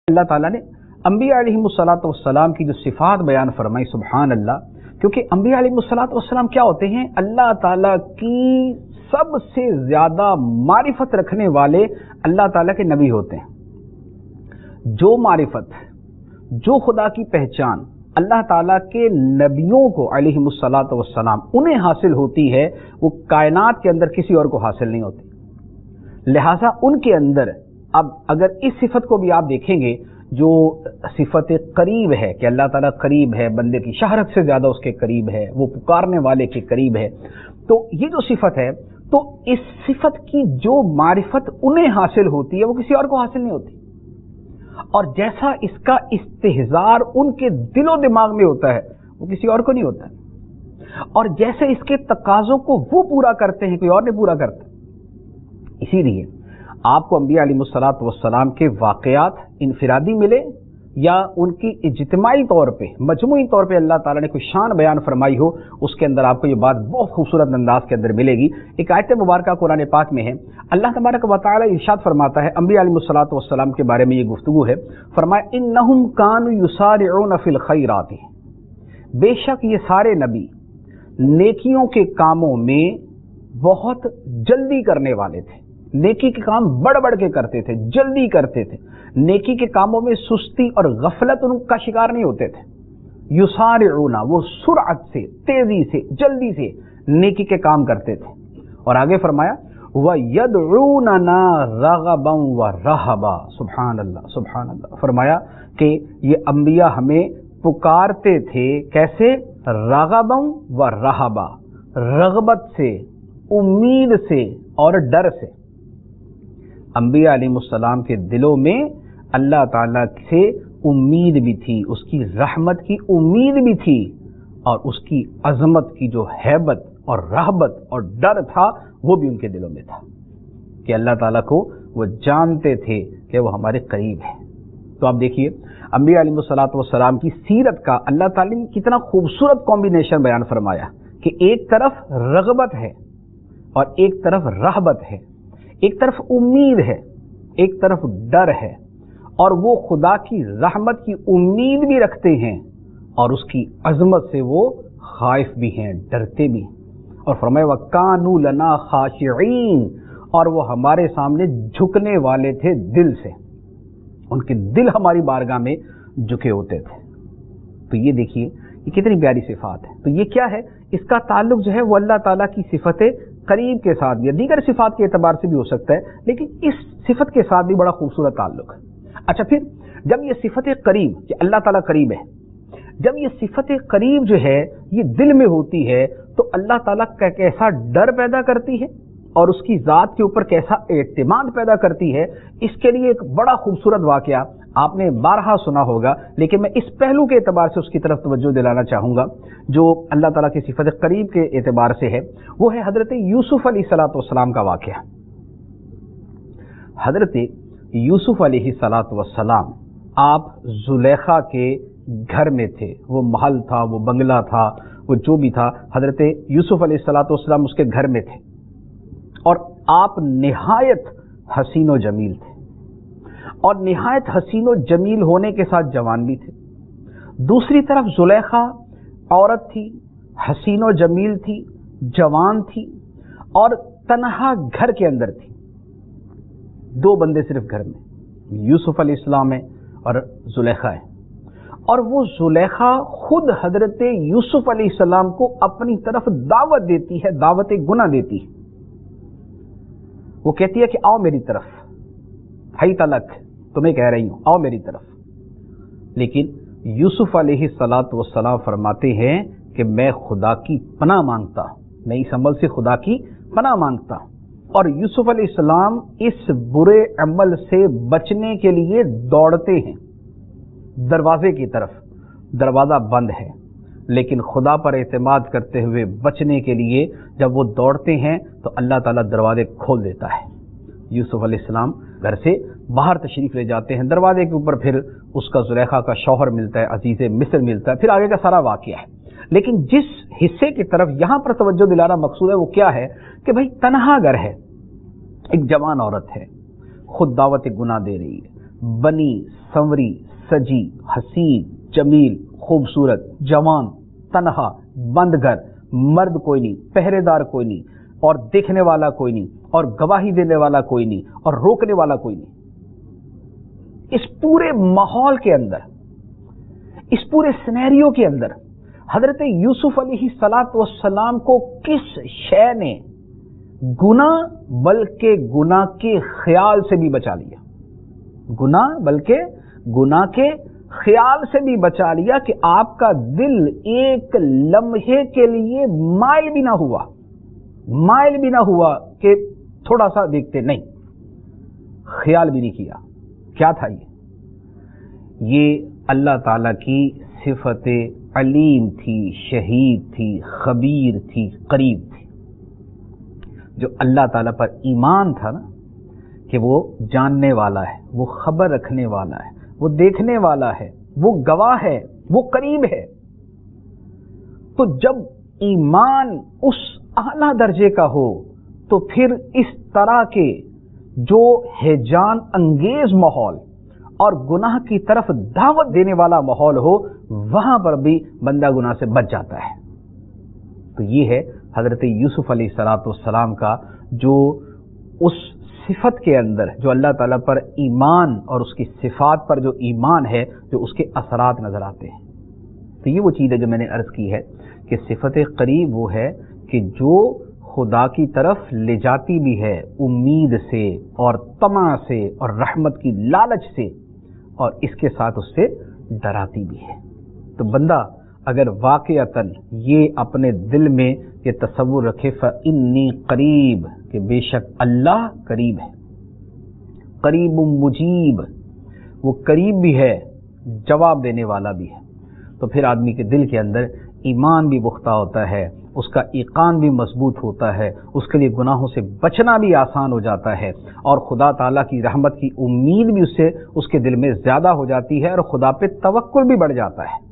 اللہ تعالیٰ نے انبیاء علیہم کی جو صفات بیان فرمائی، سبحان اللہ، کیونکہ انبیاء علیہم کیا ہوتے ہیں؟ اللہ تعالیٰ کی سب سے زیادہ معرفت رکھنے والے اللہ تعالیٰ کے نبی ہوتے ہیں۔ جو معرفت، جو خدا کی پہچان اللہ تعالیٰ کے نبیوں کو علیہم السلام انہیں حاصل ہوتی ہے، وہ کائنات کے اندر کسی اور کو حاصل نہیں ہوتی۔ لہٰذا ان کے اندر اب اگر اس صفت کو بھی آپ دیکھیں گے، جو صفت قریب ہے کہ اللہ تعالیٰ قریب ہے، بندے کی شہرت سے زیادہ اس کے قریب ہے، وہ پکارنے والے کے قریب ہے، تو یہ جو صفت ہے، تو اس صفت کی جو معرفت انہیں حاصل ہوتی ہے وہ کسی اور کو حاصل نہیں ہوتی۔ اور جیسا اس کا استحضار ان کے دل و دماغ میں ہوتا ہے وہ کسی اور کو نہیں ہوتا، اور جیسے اس کے تقاضوں کو وہ پورا کرتے ہیں کوئی اور نہیں پورا کرتا۔ اسی لیے آپ کو انبیاء علیہ السلام کے واقعات انفرادی ملے یا ان کی اجتماعی طور پہ، مجموعی طور پہ اللہ تعالیٰ نے کوئی شان بیان فرمائی ہو، اس کے اندر آپ کو یہ بات بہت خوبصورت انداز کے اندر ملے گی۔ ایک آیت مبارکہ قرآن پاک میں ہے، اللہ تبارک و تعالیٰ ارشاد فرماتا ہے، انبیاء علیہ السلام کے بارے میں یہ گفتگو ہے، فرمایا انہم کانوا یسارعون فی الخیرات، بے شک یہ سارے نبی نیکیوں کے کاموں میں بہت جلدی کرنے والے تھے، نیکی کے کام بڑھ بڑھ کے کرتے تھے، جلدی کرتے تھے، نیکی کے کاموں میں سستی اور غفلت ان کا شکار نہیں ہوتے تھے۔ یسارعون، وہ سرعت سے، تیزی سے، جلدی سے نیکی کے کام کرتے تھے۔ اور آگے فرمایا وَيَدْعُونَنَا رَغَبًا وَرَهَبًا، سبحان اللہ سبحان اللہ، فرمایا کہ یہ انبیاء ہمیں پکارتے تھے کیسے؟ رغباً وَرَهَبًا، رغبت سے، امید سے اور ڈر سے۔ انبیاء علیہ السلام کے دلوں میں اللہ تعالیٰ سے امید بھی تھی، اس کی رحمت کی امید بھی تھی، اور اس کی عظمت کی جو ہیبت اور رہبت اور ڈر تھا وہ بھی ان کے دلوں میں تھا، کہ اللہ تعالیٰ کو وہ جانتے تھے کہ وہ ہمارے قریب ہے۔ تو آپ دیکھیے انبیاء علیہ السلام کی سیرت کا اللہ تعالیٰ نے کتنا خوبصورت کمبینیشن بیان فرمایا، کہ ایک طرف رغبت ہے اور ایک طرف رہبت ہے، ایک طرف امید ہے، ایک طرف ڈر ہے، اور وہ خدا کی رحمت کی امید بھی رکھتے ہیں اور اس کی عظمت سے وہ خائف بھی ہیں، ڈرتے بھی۔ اور فرمایا وَكَانُوا لَنَا خَاشِعِينَ، اور وہ ہمارے سامنے جھکنے والے تھے دل سے، ان کے دل ہماری بارگاہ میں جھکے ہوتے تھے۔ تو یہ دیکھیے یہ کتنی پیاری صفات ہے۔ تو یہ کیا ہے؟ اس کا تعلق جو ہے وہ اللہ تعالیٰ کی صفت قریب کے ساتھ بھی، دیگر صفات کے اعتبار سے بھی ہو سکتا ہے، لیکن اس صفت کے ساتھ بھی بڑا خوبصورت تعلق ہے۔ اچھا، پھر جب یہ صفت قریب کہ اللہ تعالیٰ قریب ہے، جب یہ صفت قریب جو ہے یہ دل میں ہوتی ہے تو اللہ تعالیٰ کا کیسا ڈر پیدا کرتی ہے اور اس کی ذات کے اوپر کیسا اعتماد پیدا کرتی ہے، اس کے لیے ایک بڑا خوبصورت واقعہ آپ نے بارہا سنا ہوگا، لیکن میں اس پہلو کے اعتبار سے اس کی طرف توجہ دلانا چاہوں گا جو اللہ تعالیٰ کی صفت قریب کے اعتبار سے ہے، وہ ہے حضرت یوسف علیہ السلام کا واقعہ۔ حضرت یوسف علیہ السلام آپ زلیخا کے گھر میں تھے، وہ محل تھا، وہ بنگلہ تھا، وہ جو بھی تھا، حضرت یوسف علیہ السلام اس کے گھر میں تھے، اور آپ نہایت حسین و جمیل تھے، اور نہایت حسین و جمیل ہونے کے ساتھ جوان بھی تھے۔ دوسری طرف زلیخا عورت تھی، حسین و جمیل تھی، جوان تھی، اور تنہا گھر کے اندر تھی، دو بندے صرف گھر میں، یوسف علیہ السلام ہے اور زلیخا ہے، اور وہ زلیخا خود حضرت یوسف علیہ السلام کو اپنی طرف دعوت دیتی ہے، دعوت گناہ دیتی ہے۔ وہ کہتی ہے کہ آؤ میری طرف، ہائی تلک تمہیں کہہ رہی ہوں، آؤ میری طرف۔ لیکن یوسف علیہ السلام فرماتے ہیں کہ میں خدا کی پناہ مانگتا، میں اس عمل سے خدا کی پناہ مانگتا۔ اور یوسف علیہ السلام اس برے عمل سے بچنے کے لیے دوڑتے ہیں دروازے کی طرف، دروازہ بند ہے، لیکن خدا پر اعتماد کرتے ہوئے بچنے کے لیے جب وہ دوڑتے ہیں تو اللہ تعالیٰ دروازے کھول دیتا ہے۔ یوسف علیہ السلام گھر سے باہر تشریف لے جاتے ہیں، دروازے کے اوپر پھر اس کا زلیخا کا شوہر ملتا ہے، عزیز مصر ملتا ہے، پھر آگے کا سارا واقعہ ہے۔ لیکن جس حصے کی طرف یہاں پر توجہ دلانا مقصود ہے وہ کیا ہے کہ بھائی تنہا گھر ہے، ایک جوان عورت ہے، خود دعوت گناہ دے رہی ہے، بنی سنوری سجی حسین جمیل خوبصورت جوان تنہا بند گھر مرد کوئی نہیں پہرے دار کوئی نہیں اور دیکھنے والا کوئی نہیں اور گواہی دینے والا کوئی نہیں اور روکنے والا کوئی نہیں. اس پورے ماحول کے اندر اس پورے سینیریو کے اندر حضرت یوسف علیہ السلام کو کس شے نے گناہ بلکہ گناہ کے خیال سے بھی بچا لیا. گناہ بلکہ گناہ کے خیال سے بھی بچا لیا کہ آپ کا دل ایک لمحے کے لیے مائل بھی نہ ہوا کہ تھوڑا سا دیکھتے نہیں. خیال بھی نہیں کیا. کیا تھا یہ اللہ تعالی کی صفت علیم تھی، شہید تھی، خبیر تھی، قریب تھی. جو اللہ تعالیٰ پر ایمان تھا نا کہ وہ جاننے والا ہے، وہ خبر رکھنے والا ہے، وہ دیکھنے والا ہے، وہ گواہ ہے، وہ قریب ہے. تو جب ایمان اس اعلیٰ درجے کا ہو تو پھر اس طرح کے جو ہیجان انگیز ماحول اور گناہ کی طرف دعوت دینے والا ماحول ہو وہاں پر بھی بندہ گناہ سے بچ جاتا ہے. تو یہ ہے حضرت یوسف علیہ السلام کا جو اس صفت کے اندر جو اللہ تعالیٰ پر ایمان اور اس کی صفات پر جو ایمان ہے جو اس کے اثرات نظر آتے ہیں. تو یہ وہ چیز ہے جو میں نے عرض کی ہے کہ صفت قریب وہ ہے کہ جو خدا کی طرف لے جاتی بھی ہے امید سے اور طمع سے اور رحمت کی لالچ سے اور اس کے ساتھ اس سے ڈراتی بھی ہے. تو بندہ اگر واقعتاً یہ اپنے دل میں یہ تصور رکھے فإنی قریب کہ بے شک اللہ قریب ہے، قریب مجیب، وہ قریب بھی ہے جواب دینے والا بھی ہے. تو پھر آدمی کے دل کے اندر ایمان بھی پختہ ہوتا ہے، اس کا ایقان بھی مضبوط ہوتا ہے، اس کے لیے گناہوں سے بچنا بھی آسان ہو جاتا ہے اور خدا تعالیٰ کی رحمت کی امید بھی اس کے دل میں زیادہ ہو جاتی ہے اور خدا پہ توکل بھی بڑھ جاتا ہے.